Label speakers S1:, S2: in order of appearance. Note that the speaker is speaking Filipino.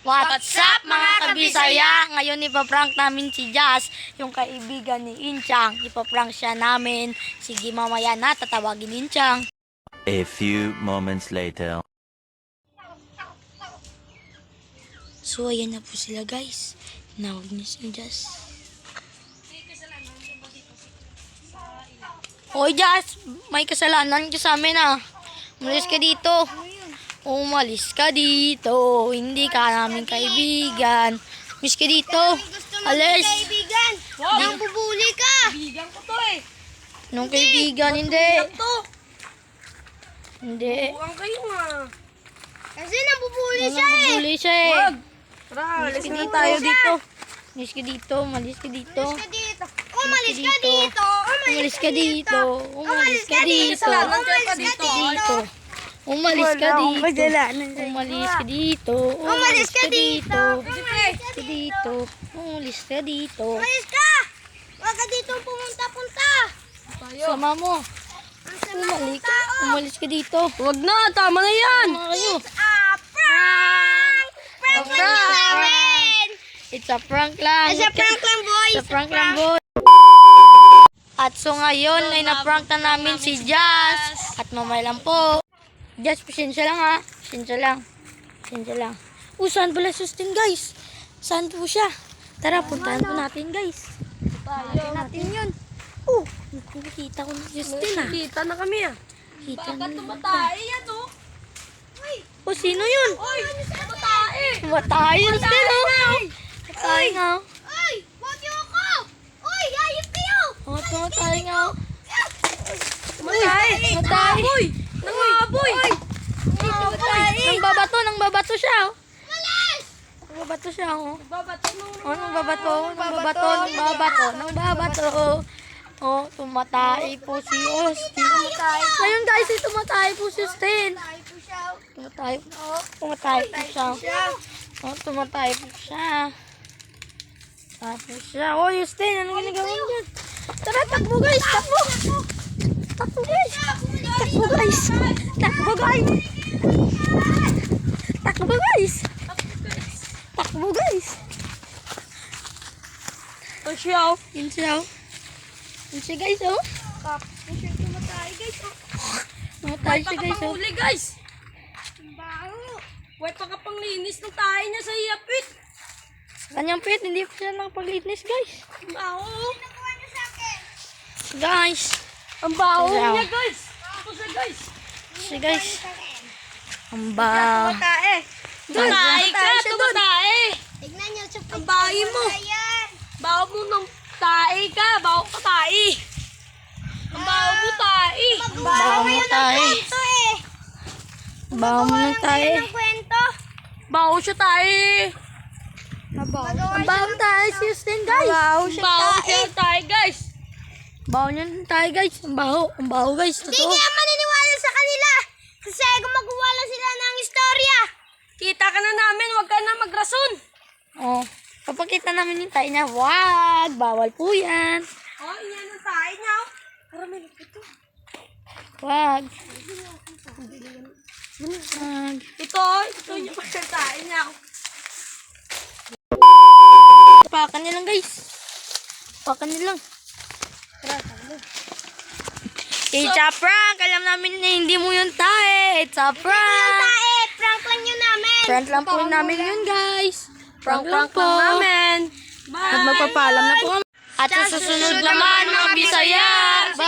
S1: What's up mga kabisaya? Ngayon ipaprank namin si Jazz, yung kaibigan ni Inchang. Ipaprank siya namin. Sige mamaya na, tatawagin ni Inchang.
S2: A few moments later.
S1: So ayan na po sila guys. Tinawag niya si Jazz. Hoy Jazz, may kasalanan ka sa amin ah. Umalis ka dito. Umalis ka dito. Hindi ka namin kaibigan. Umalis ka dito. Alis.
S3: Kaibigan, nang bubuli ka.
S4: Kaibigan ko to eh.
S1: Nung kaibigan, hindi.
S4: To.
S1: Hindi.
S4: Buwang kayo nga.
S3: Kasi nabubuli
S1: Nung
S3: siya eh.
S1: nabubuli siya eh.
S4: Wag. Tara, alis na tayo dito.
S1: Umalis ka dito. Umalis ka dito.
S3: Umalis ka dito.
S1: Umalis ka dito. Umalis ka dito.
S4: Kasalanan kayo pa dito.
S1: Umalis ka dito.
S3: kasalanan
S1: Umalis ka dito.
S3: Umalis ka dito.
S1: Umalis ka dito. Umalis ka dito.
S3: Umalis ka. Huwag ka dito pumunta-punta.
S1: Sama mo.
S3: Ang sama ng
S1: Umalis ka.
S3: tao.
S1: Umalis ka dito.
S4: Wag na, tama na yan.
S1: Tama kayo.
S3: Prank! Prank lang yun namin.
S1: It's a prank lang.
S3: It's a prank lang, boys.
S1: It's a prank lang, boy. At so ngayon ay na-prank na namin si Jazz. At mamaya lang po. Jazz, pasensya lang ha. Pasensya lang. Pasensya lang. Saan pala Justin guys? Saan po siya? Tara, puntahan po natin guys. Puntahan natin yun. Nakikita ko na Justin ha.
S4: Kita na kami ah.
S1: Kita na.
S4: Tumatay yan oh.
S1: Sino yun?
S4: Oy, tumatay.
S1: Tumatay Justin oh. Tumatay nga.
S3: Uy, wag niyo ako. Uy, hayop kayo.
S1: Tumatay nga.
S4: Tumatay.
S1: Tumatay.
S4: Uy, nangaboy.
S1: Nangbabato siya oh.
S3: Malas.
S1: Nangbabato siya oh.
S4: Babato mo.
S1: Nangbabato. Oh, tumatay po si Austin. Ngayon guys, tumatay po si Austin.
S3: Tayo po siya.
S1: Tumatay po siya. Oh, tumatay po siya. Tumatay siya. Oh, Austin, anong ginagawa mo dyan? Tara, takbo guys, takbo. Takbo guys. Takbo guys. Takbo guys. Takbo guys. Takbo guys.
S4: Ito siya oh.
S1: Yun siya. Yun siya guys oh.
S3: Tumatay, guys.
S1: Tumatay siya guys oh.
S4: Panguli guys.
S3: Baho.
S4: Huwag pagkapanglinis ng tayo niya sa iyapit.
S1: Kanyang pet, hindi pa siya nakapaglinis guys.
S4: Baho.
S3: Nakuha niyo sa akin.
S1: Guys.
S4: Ang baho
S1: Wow.
S4: niya guys. Ito siya guys.
S1: Siya guys. Ang ba.
S4: Tumatay. Tumatay ka, tumatay.
S3: Tignan niyo sa
S4: Ang bahay mo.
S3: Ayan.
S4: Baho mo ng tae ka. Baho ka tae. Ang baho mo tae.
S1: Baho mo tayo.
S3: Ito eh.
S1: Baho mo ng tayo.
S3: Ang kwento.
S4: Baho siya tae.
S1: Ang baho tayo si Justin guys.
S4: Baho siya tae guys.
S1: Baho niya ng tayo guys. Ang baho guys.
S3: Hindi
S1: Totoo.
S3: kaya maniniwala sa kanila. Kasi gumagawa lang sila ng istorya.
S4: Kita ka na namin. Huwag ka na magrason.
S1: Oh. Papakita namin yung tayo niya. Wag. Bawal po yan.
S4: Oh, iyan ang tae niya. Para may ito.
S1: Wag. Wag.
S4: Ito yung tae niya.
S1: Pakan niya lang guys. Pakan niya lang. It's a prank. Alam namin na hindi mo yun tayo. It's a prank.
S3: Prank lang yun namin.
S1: Prank lang po namin yun guys. Prank lang po.
S4: namin.
S1: At magpapaalam na po kami. At sa susunod naman mga Bisaya. Bye!